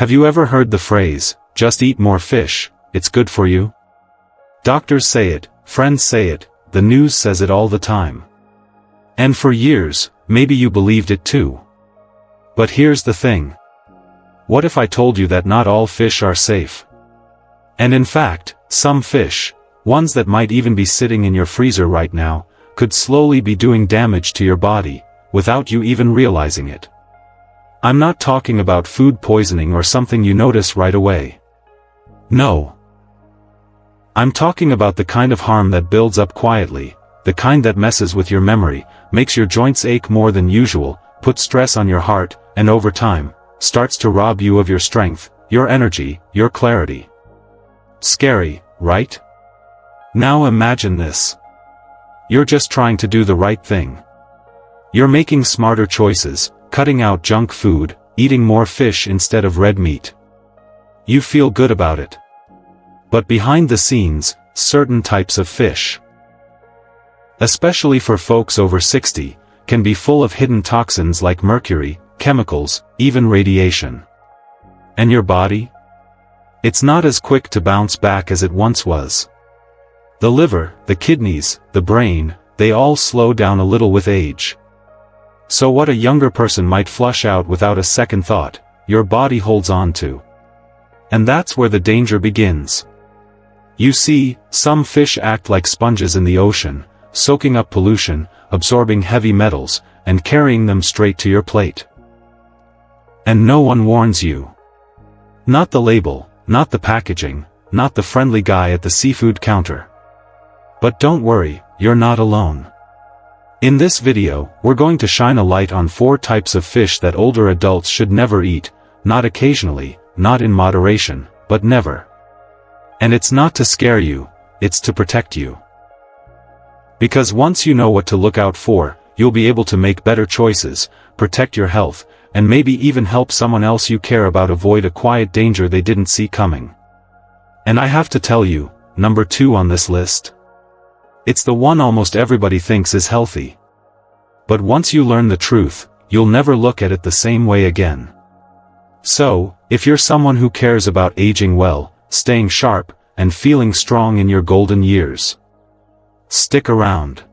Have you ever heard the phrase, just eat more fish, it's good for you? Doctors say it, friends say it, the news says it all the time. And for years, maybe you believed it too. But here's the thing. What if I told you that not all fish are safe? And in fact, some fish, ones that might even be sitting in your freezer right now, could slowly be doing damage to your body, without you even realizing it. I'm not talking about food poisoning or something you notice right away. No. I'm talking about the kind of harm that builds up quietly, the kind that messes with your memory, makes your joints ache more than usual, puts stress on your heart, and over time, starts to rob you of your strength, your energy, your clarity. Scary, right? Now imagine this. You're just trying to do the right thing. You're making smarter choices, cutting out junk food, eating more fish instead of red meat. You feel good about it. But behind the scenes, certain types of fish, especially for folks over 60, can be full of hidden toxins like mercury, chemicals, even radiation. And your body? It's not as quick to bounce back as it once was. The liver, the kidneys, the brain, they all slow down a little with age. So what a younger person might flush out without a second thought, your body holds on to. And that's where the danger begins. You see, some fish act like sponges in the ocean, soaking up pollution, absorbing heavy metals, and carrying them straight to your plate. And no one warns you. Not the label, not the packaging, not the friendly guy at the seafood counter. But don't worry, you're not alone. In this video, we're going to shine a light on 4 types of fish that older adults should never eat, not occasionally, not in moderation, but never. And it's not to scare you, it's to protect you. Because once you know what to look out for, you'll be able to make better choices, protect your health, and maybe even help someone else you care about avoid a quiet danger they didn't see coming. And I have to tell you, number 2 on this list. It's the one almost everybody thinks is healthy. But once you learn the truth, you'll never look at it the same way again. So, if you're someone who cares about aging well, staying sharp, and feeling strong in your golden years, stick around.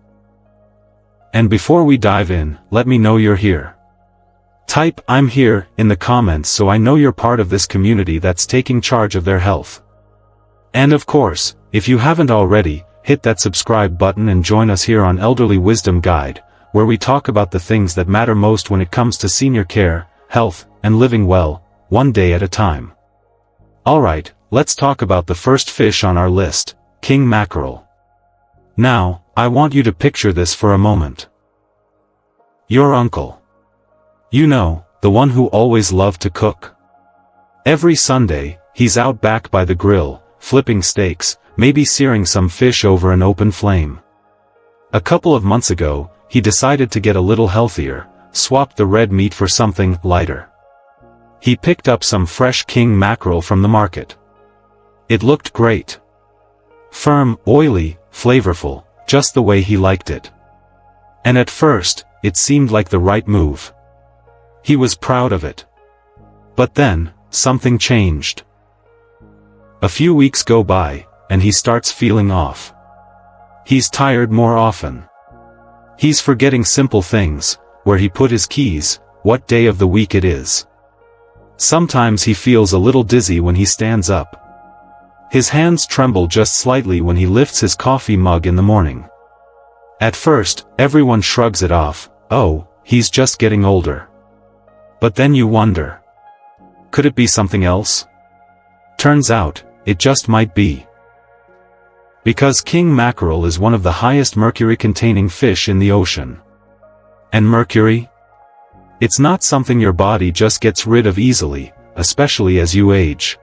And before we dive in, let me know you're here. Type "I'm here" in the comments so I know you're part of this community that's taking charge of their health. And of course, if you haven't already, hit that subscribe button and join us here on Elderly Wisdom Guide, where we talk about the things that matter most when it comes to senior care, health, and living well, one day at a time. Alright, let's talk about the first fish on our list, king mackerel. Now, I want you to picture this for a moment. Your uncle. You know, the one who always loved to cook. Every Sunday, he's out back by the grill, flipping steaks, maybe searing some fish over an open flame. A couple of months ago, he decided to get a little healthier, swapped the red meat for something lighter. He picked up some fresh king mackerel from the market. It looked great. Firm, oily, flavorful, just the way he liked it. And at first, it seemed like the right move. He was proud of it. But then, something changed. A few weeks go by, and he starts feeling off. He's tired more often. He's forgetting simple things, where he put his keys, what day of the week it is. Sometimes he feels a little dizzy when he stands up. His hands tremble just slightly when he lifts his coffee mug in the morning. At first, everyone shrugs it off, oh, he's just getting older. But then you wonder. Could it be something else? Turns out, it just might be. Because king mackerel is one of the highest mercury-containing fish in the ocean. And mercury? It's not something your body just gets rid of easily, especially as you age.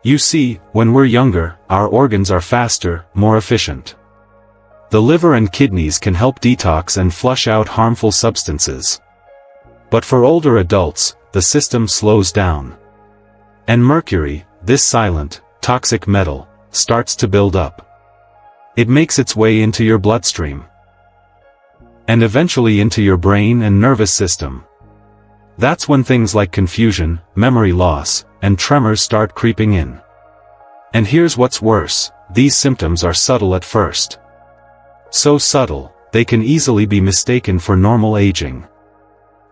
You see, when we're younger, our organs are faster, more efficient. The liver and kidneys can help detox and flush out harmful substances. But for older adults, the system slows down. And mercury, this silent, toxic metal, starts to build up. It makes its way into your bloodstream. And eventually into your brain and nervous system. That's when things like confusion, memory loss, and tremors start creeping in. And here's what's worse, these symptoms are subtle at first. So subtle, they can easily be mistaken for normal aging.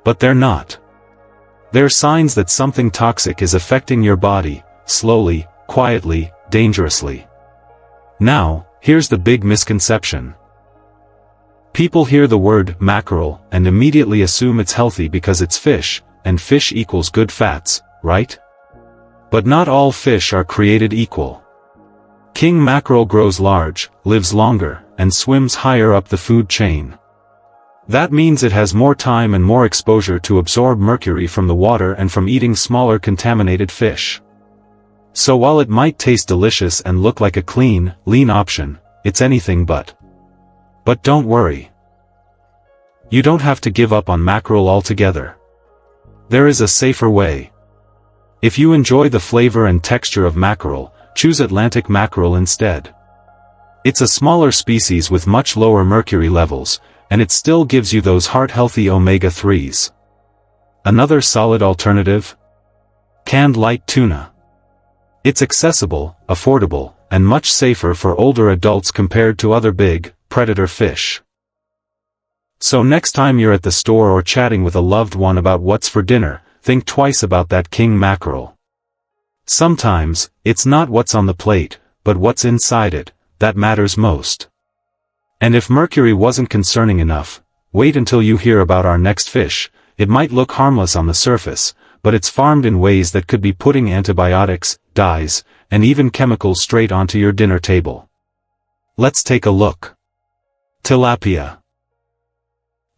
But they're not. They're signs that something toxic is affecting your body, slowly, quietly, dangerously. Now, here's the big misconception. People hear the word mackerel and immediately assume it's healthy because it's fish, and fish equals good fats, right? But not all fish are created equal. King mackerel grows large, lives longer, and swims higher up the food chain. That means it has more time and more exposure to absorb mercury from the water and from eating smaller contaminated fish. So while it might taste delicious and look like a clean, lean option, it's anything but. But don't worry. You don't have to give up on mackerel altogether. There is a safer way. If you enjoy the flavor and texture of mackerel, choose Atlantic mackerel instead. It's a smaller species with much lower mercury levels, and it still gives you those heart-healthy omega-3s. Another solid alternative? Canned light tuna. It's accessible, affordable, and much safer for older adults compared to other big, predator fish. So next time you're at the store or chatting with a loved one about what's for dinner, think twice about that king mackerel. Sometimes, it's not what's on the plate, but what's inside it, that matters most. And if mercury wasn't concerning enough, wait until you hear about our next fish. It might look harmless on the surface, but it's farmed in ways that could be putting antibiotics, dyes, and even chemicals straight onto your dinner table. Let's take a look. Tilapia.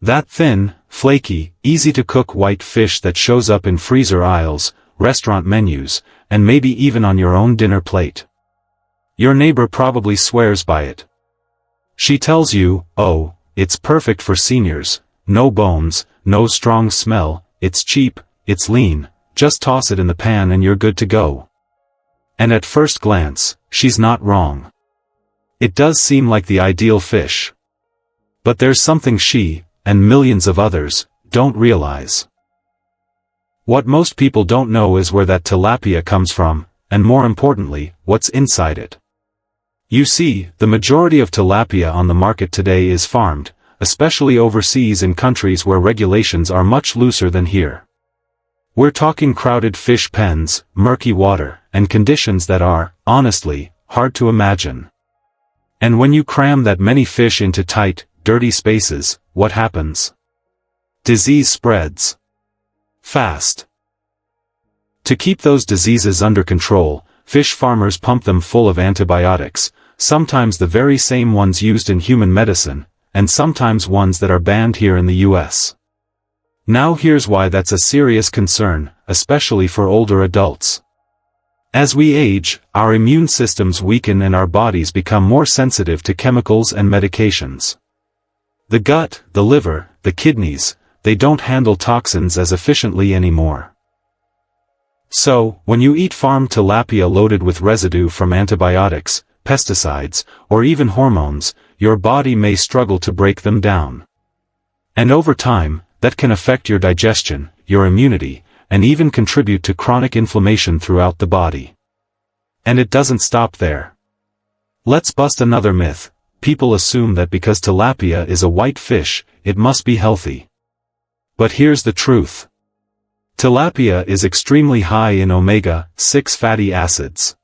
That thin, flaky, easy-to-cook white fish that shows up in freezer aisles, restaurant menus, and maybe even on your own dinner plate. Your neighbor probably swears by it. She tells you, oh, it's perfect for seniors, no bones, no strong smell, it's cheap, it's lean, just toss it in the pan and you're good to go. And at first glance, she's not wrong. It does seem like the ideal fish. But there's something she, and millions of others, don't realize. What most people don't know is where that tilapia comes from, and more importantly, what's inside it. You see, the majority of tilapia on the market today is farmed, especially overseas in countries where regulations are much looser than here. We're talking crowded fish pens, murky water, and conditions that are, honestly, hard to imagine. And when you cram that many fish into tight, dirty spaces, what happens? Disease spreads. Fast. To keep those diseases under control, fish farmers pump them full of antibiotics, sometimes the very same ones used in human medicine, and sometimes ones that are banned here in the US. Now here's why that's a serious concern, especially for older adults. As we age, our immune systems weaken and our bodies become more sensitive to chemicals and medications. The gut, the liver, the kidneys, they don't handle toxins as efficiently anymore. So, when you eat farmed tilapia loaded with residue from antibiotics, pesticides, or even hormones, your body may struggle to break them down. And over time, that can affect your digestion, your immunity, and even contribute to chronic inflammation throughout the body. And it doesn't stop there. Let's bust another myth. People assume that because tilapia is a white fish, it must be healthy. But here's the truth. Tilapia is extremely high in omega-6 fatty acids.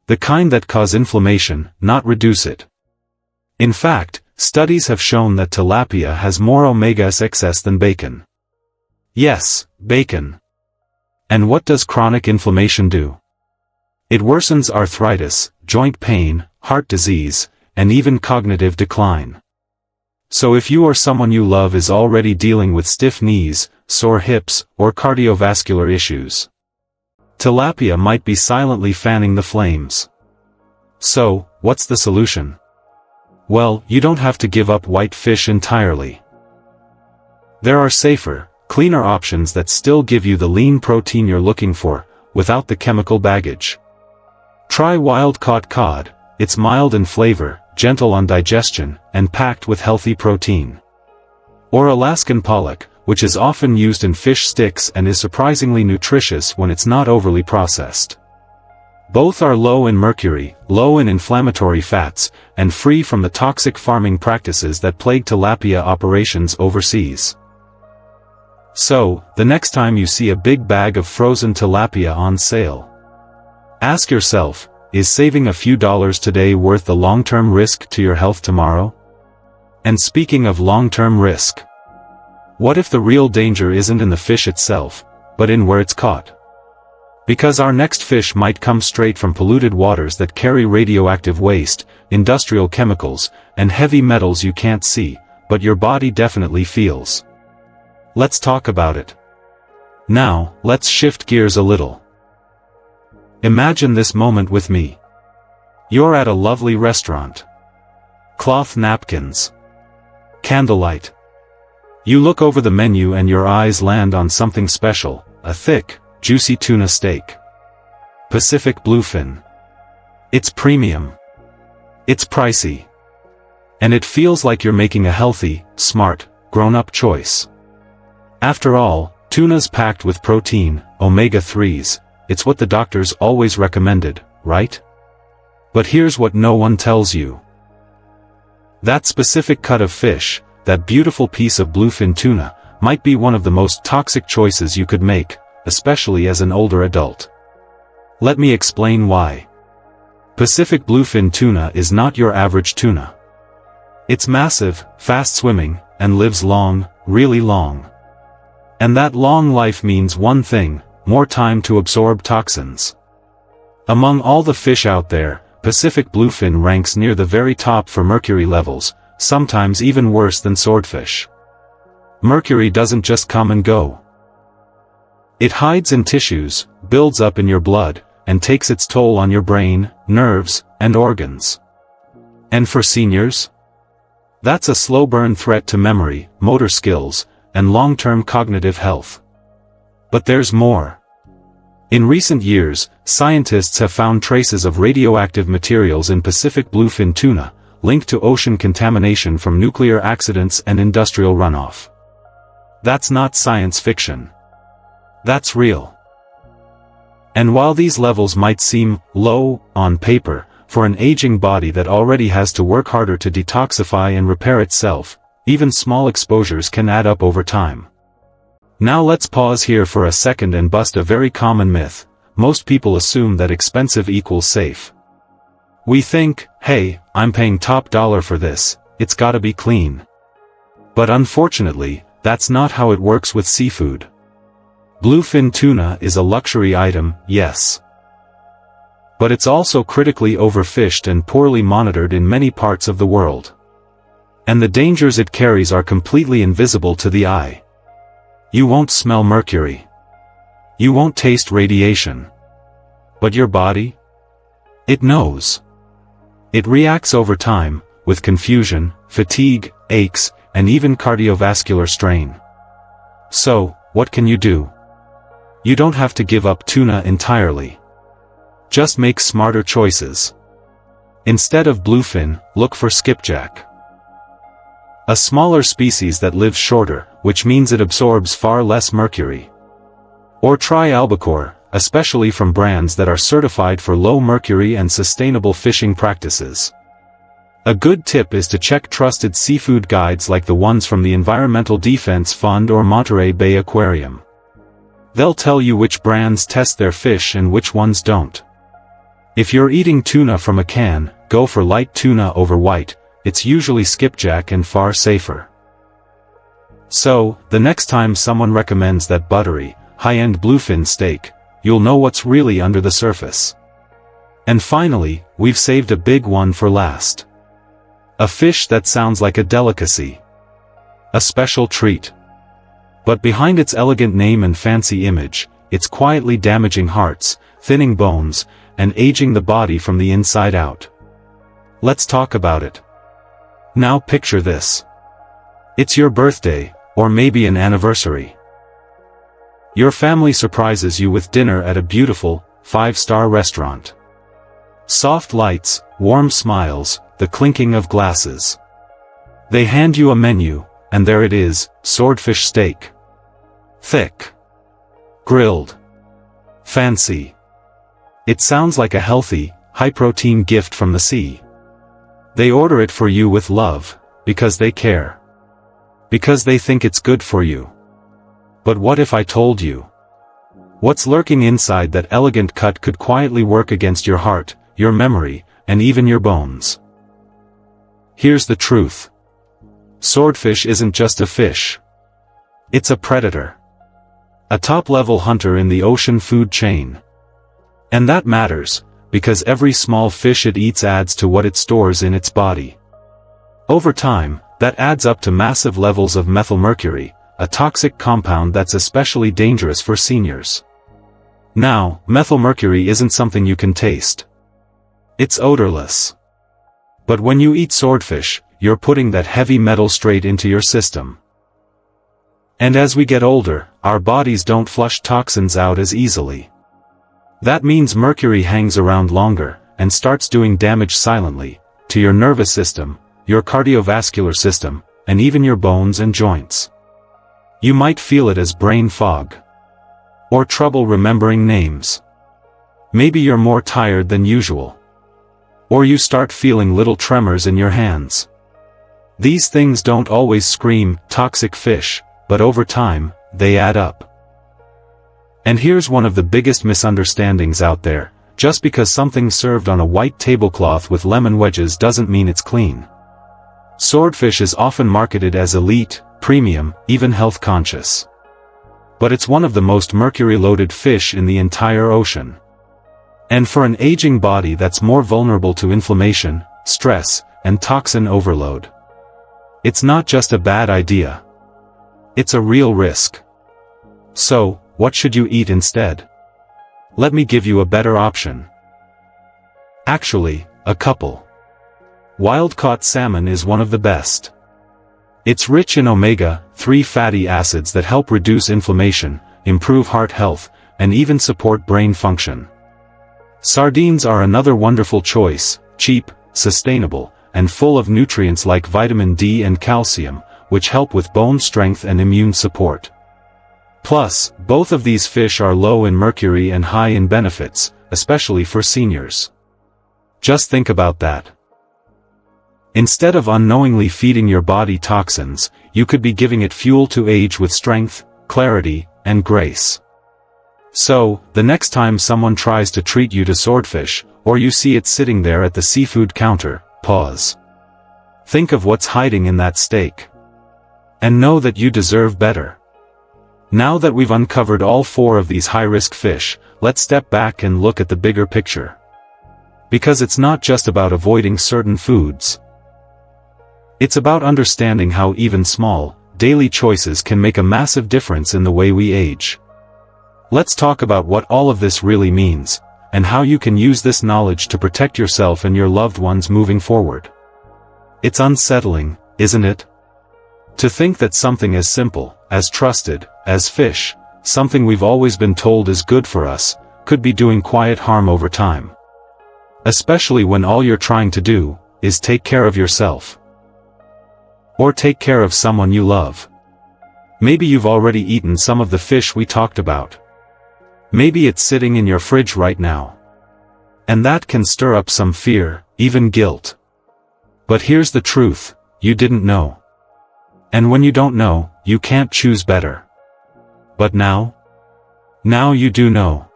The kind that cause inflammation, not reduce it. In fact, studies have shown that tilapia has more omega-6 than bacon. Yes, bacon. And what does chronic inflammation do? It worsens arthritis, joint pain, heart disease, and even cognitive decline. So if you or someone you love is already dealing with stiff knees, sore hips, or cardiovascular issues, tilapia might be silently fanning the flames. So, what's the solution? Well, you don't have to give up white fish entirely. There are safer, cleaner options that still give you the lean protein you're looking for, without the chemical baggage. Try wild-caught cod. It's mild in flavor, gentle on digestion, and packed with healthy protein. Or Alaskan pollock, which is often used in fish sticks and is surprisingly nutritious when it's not overly processed. Both are low in mercury, low in inflammatory fats, and free from the toxic farming practices that plague tilapia operations overseas. So, the next time you see a big bag of frozen tilapia on sale, ask yourself, is saving a few dollars today worth the long-term risk to your health tomorrow? And speaking of long-term risk, what if the real danger isn't in the fish itself, but in where it's caught? Because our next fish might come straight from polluted waters that carry radioactive waste, industrial chemicals, and heavy metals you can't see, but your body definitely feels. Let's talk about it. Now, let's shift gears a little. Imagine this moment with me. You're at a lovely restaurant. Cloth napkins. Candlelight. You look over the menu and your eyes land on something special, a thick, juicy tuna steak. Pacific bluefin. It's premium. It's pricey. And it feels like you're making a healthy, smart, grown-up choice. After all, tuna's packed with protein, omega-3s, it's what the doctors always recommended, right? But here's what no one tells you. That specific cut of fish, that beautiful piece of bluefin tuna, might be one of the most toxic choices you could make, especially as an older adult. Let me explain why. Pacific bluefin tuna is not your average tuna. It's massive, fast-swimming, and lives long, really long. And that long life means one thing: more time to absorb toxins. Among all the fish out there, Pacific bluefin ranks near the very top for mercury levels, sometimes even worse than swordfish. Mercury doesn't just come and go. It hides in tissues, builds up in your blood, and takes its toll on your brain, nerves, and organs. And for seniors? That's a slow-burn threat to memory, motor skills, and long-term cognitive health. But there's more. In recent years, scientists have found traces of radioactive materials in Pacific bluefin tuna, linked to ocean contamination from nuclear accidents and industrial runoff. That's not science fiction. That's real. And while these levels might seem low on paper, for an aging body that already has to work harder to detoxify and repair itself, even small exposures can add up over time. Now let's pause here for a second and bust a very common myth. Most people assume that expensive equals safe. We think, hey, I'm paying top dollar for this, it's gotta be clean. But unfortunately, that's not how it works with seafood. Bluefin tuna is a luxury item, yes. But it's also critically overfished and poorly monitored in many parts of the world. And the dangers it carries are completely invisible to the eye. You won't smell mercury. You won't taste radiation. But your body? It knows. It reacts over time, with confusion, fatigue, aches, and even cardiovascular strain. So, what can you do? You don't have to give up tuna entirely. Just make smarter choices. Instead of bluefin, look for skipjack. A smaller species that lives shorter, which means it absorbs far less mercury. Or try albacore, especially from brands that are certified for low mercury and sustainable fishing practices. A good tip is to check trusted seafood guides like the ones from the Environmental Defense Fund or Monterey Bay Aquarium. They'll tell you which brands test their fish and which ones don't. If you're eating tuna from a can, go for light tuna over white. It's usually skipjack and far safer. So, the next time someone recommends that buttery, high-end bluefin steak, you'll know what's really under the surface. And finally, we've saved a big one for last. A fish that sounds like a delicacy. A special treat. But behind its elegant name and fancy image, it's quietly damaging hearts, thinning bones, and aging the body from the inside out. Let's talk about it. Now picture this. It's your birthday, or maybe an anniversary. Your family surprises you with dinner at a beautiful, 5-star restaurant. Soft lights, warm smiles, the clinking of glasses. They hand you a menu, and there it is, swordfish steak. thick, grilled, fancy. It sounds like a healthy, high-protein gift from the sea. They order it for you with love, because they care. Because they think it's good for you. But what if I told you? What's lurking inside that elegant cut could quietly work against your heart, your memory, and even your bones? Here's the truth. Swordfish isn't just a fish. It's a predator. A top-level hunter in the ocean food chain. And that matters, because every small fish it eats adds to what it stores in its body. Over time, that adds up to massive levels of methylmercury, a toxic compound that's especially dangerous for seniors. Now, methylmercury isn't something you can taste. It's odorless. But when you eat swordfish, you're putting that heavy metal straight into your system. And as we get older, our bodies don't flush toxins out as easily. That means mercury hangs around longer, and starts doing damage silently, to your nervous system, your cardiovascular system, and even your bones and joints. You might feel it as brain fog. Or trouble remembering names. Maybe you're more tired than usual. Or you start feeling little tremors in your hands. These things don't always scream, toxic fish, but over time, they add up. And here's one of the biggest misunderstandings out there: just because something's served on a white tablecloth with lemon wedges doesn't mean it's clean. Swordfish is often marketed as elite, premium, even health-conscious. But it's one of the most mercury-loaded fish in the entire ocean. And for an aging body that's more vulnerable to inflammation, stress, and toxin overload, it's not just a bad idea. It's a real risk. So, what should you eat instead? Let me give you a better option. Actually, a couple. Wild-caught salmon is one of the best. It's rich in omega-3 fatty acids that help reduce inflammation, improve heart health, and even support brain function. Sardines are another wonderful choice, cheap, sustainable, and full of nutrients like vitamin D and calcium, which help with bone strength and immune support. Plus, both of these fish are low in mercury and high in benefits, especially for seniors. Just think about that. Instead of unknowingly feeding your body toxins, you could be giving it fuel to age with strength, clarity, and grace. So, the next time someone tries to treat you to swordfish, or you see it sitting there at the seafood counter, pause. Think of what's hiding in that steak. And know that you deserve better. Now that we've uncovered all four of these high-risk fish, let's step back and look at the bigger picture. Because it's not just about avoiding certain foods. It's about understanding how even small, daily choices can make a massive difference in the way we age. Let's talk about what all of this really means, and how you can use this knowledge to protect yourself and your loved ones moving forward. It's unsettling, isn't it? To think that something as simple, as trusted, as fish, something we've always been told is good for us, could be doing quiet harm over time. Especially when all you're trying to do is take care of yourself. Or take care of someone you love. Maybe you've already eaten some of the fish we talked about. Maybe it's sitting in your fridge right now. And that can stir up some fear, even guilt. But here's the truth: you didn't know. And when you don't know, you can't choose better. But now? Now you do know.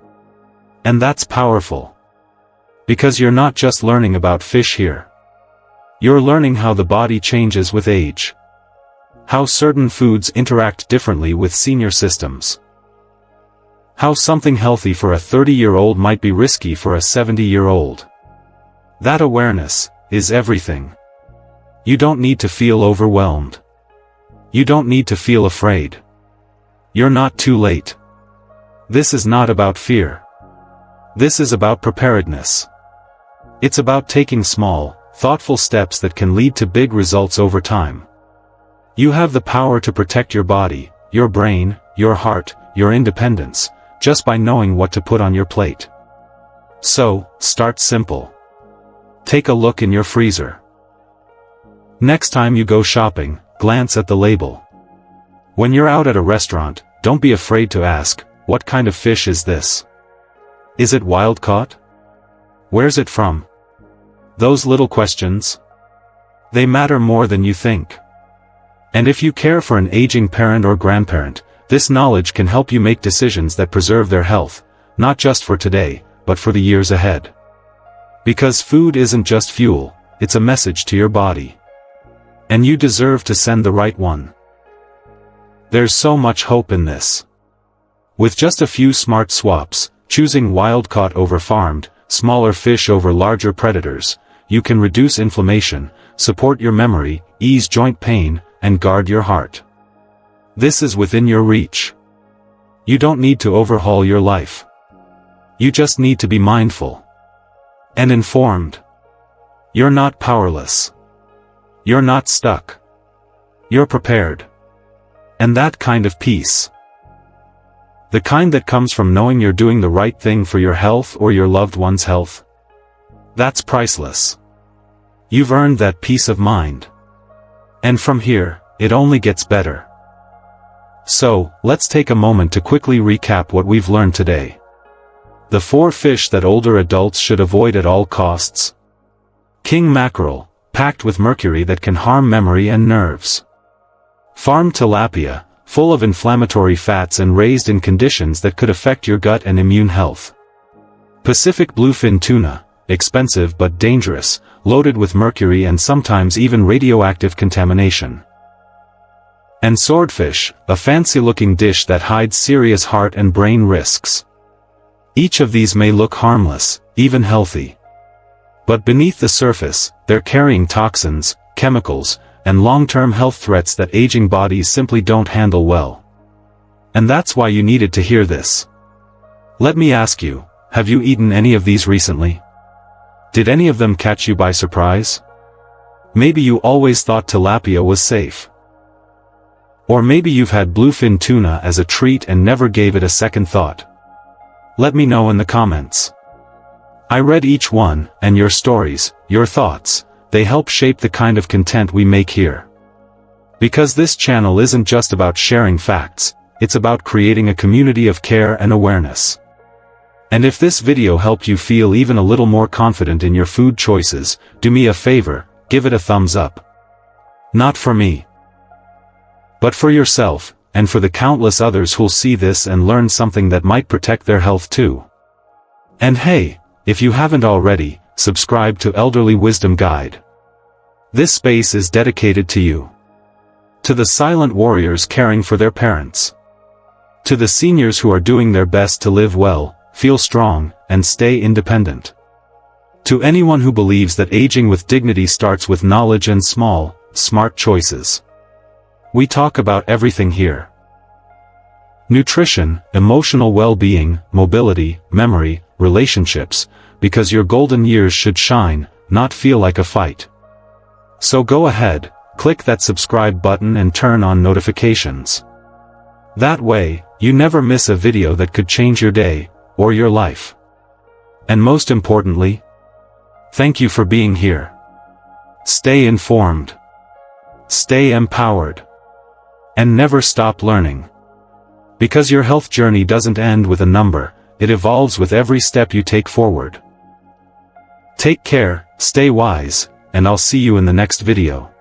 And that's powerful. Because you're not just learning about fish here. You're learning how the body changes with age. How certain foods interact differently with senior systems. How something healthy for a 30-year-old might be risky for a 70-year-old. That awareness is everything. You don't need to feel overwhelmed. You don't need to feel afraid. You're not too late. This is not about fear. This is about preparedness. It's about taking small, thoughtful steps that can lead to big results over time. You have the power to protect your body, your brain, your heart, your independence, just by knowing what to put on your plate. So, start simple. Take a look in your freezer. Next time you go shopping, glance at the label. When you're out at a restaurant, don't be afraid to ask, what kind of fish is this? Is it wild caught? Where's it from? Those little questions? They matter more than you think. And if you care for an aging parent or grandparent, this knowledge can help you make decisions that preserve their health, not just for today, but for the years ahead. Because food isn't just fuel, it's a message to your body. And you deserve to send the right one. There's so much hope in this. With just a few smart swaps, choosing wild-caught over farmed, smaller fish over larger predators, you can reduce inflammation, support your memory, ease joint pain, and guard your heart. This is within your reach. You don't need to overhaul your life. You just need to be mindful and informed. You're not powerless. You're not stuck. You're prepared. And that kind of peace, the kind that comes from knowing you're doing the right thing for your health or your loved one's health, that's priceless. You've earned that peace of mind. And from here, it only gets better. So, let's take a moment to quickly recap what we've learned today. The 4 fish that older adults should avoid at all costs. King mackerel, packed with mercury that can harm memory and nerves. Farm tilapia, full of inflammatory fats and raised in conditions that could affect your gut and immune health. Pacific bluefin tuna, expensive but dangerous, loaded with mercury and sometimes even radioactive contamination. And swordfish, a fancy-looking dish that hides serious heart and brain risks. Each of these may look harmless, even healthy. But beneath the surface, they're carrying toxins, chemicals, and long-term health threats that aging bodies simply don't handle well. And that's why you needed to hear this. Let me ask you, have you eaten any of these recently? Did any of them catch you by surprise? Maybe you always thought tilapia was safe. Or maybe you've had bluefin tuna as a treat and never gave it a second thought. Let me know in the comments. I read each one, and your stories, your thoughts, they help shape the kind of content we make here. Because this channel isn't just about sharing facts, it's about creating a community of care and awareness. And if this video helped you feel even a little more confident in your food choices, do me a favor, give it a thumbs up. Not for me, but for yourself, and for the countless others who'll see this and learn something that might protect their health too. And hey, if you haven't already, subscribe to Elderly Wisdom Guide. This space is dedicated to you. To the silent warriors caring for their parents. To the seniors who are doing their best to live well, feel strong, and stay independent. To anyone who believes that aging with dignity starts with knowledge and small, smart choices. We talk about everything here. Nutrition, emotional well-being, mobility, memory, relationships, because your golden years should shine, not feel like a fight. So go ahead, click that subscribe button and turn on notifications. That way, you never miss a video that could change your day, or your life. And most importantly, thank you for being here. Stay informed. Stay empowered. And never stop learning. Because your health journey doesn't end with a number, it evolves with every step you take forward. Take care, stay wise, and I'll see you in the next video.